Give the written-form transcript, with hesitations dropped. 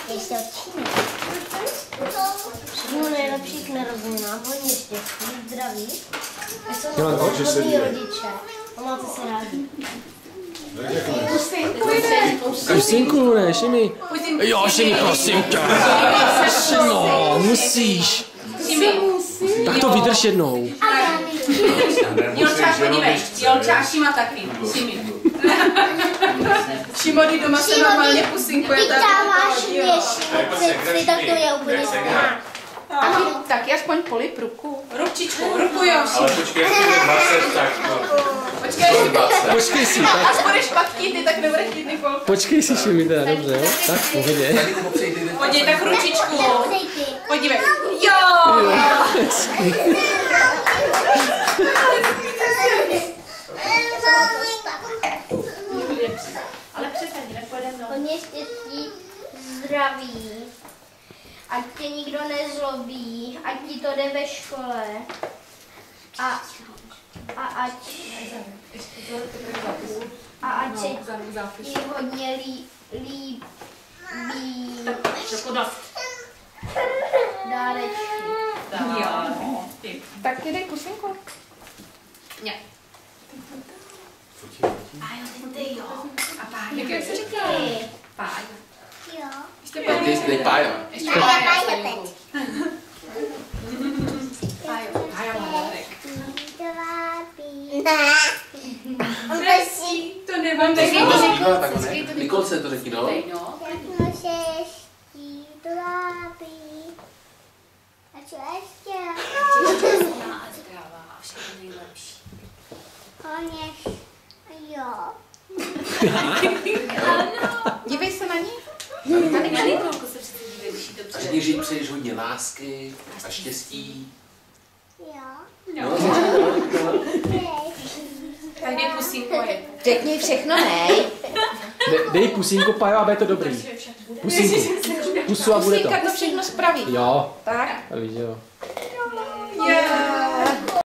Ještě odčíne. Všechno nejlepší k narozeninám, hodně štěstí, zdraví. Hodní rodiče. A máte se rádi. Pusinku, ne, Šimi. Jo, Šimi, prosím tě. No, musíš. Tak to vydrž jednou. Jolča, podívej. Jolča a Šima taky. Šimi. Šimody doma se normálně pusinkuje. Ty tam máš věšnici, tak to je úplně stejná. Taky aspoň polip ruku. Ručičku, ruku jo. Ale počkej, jak je 20, tak Počkej si, tak. Až budeš pak chtít, ty tak nebudeš chtít Nikol. Počkej si, Šimi, teda, dobře, jo? Tak, v pohodě. Podívej, tak ručičku. Podívej. Jo! Ale přestaň, nepůjdeme do... Hodně štěstí, zdraví, ať tě nikdo nezlobí, ať ti to jde ve škole a ať se ti hodně líbí dárečky. Tak ty dej pusinku. Ne. Pájo, ty jo. A Pájo, jak se říká? Pájo. Jo. Ty jsi Pájo. Pájo teď. Pájo má dárek. To nemám taky. Nikolce to řekni, no. A co ještě? Koněž. Jo. Dívej se na ní. Na Nikolku se přece dívej, když jí to A řekni, že jí přeješ hodně lásky a štěstí. Jo. Tak dej pusinku. Řekni všechno, nej. Dej pusinku, Pajo, a bude to dobrý. Pusinku. Pusu a bude to. Pusinka to všechno spraví. Jo. Tak. A víš, jo.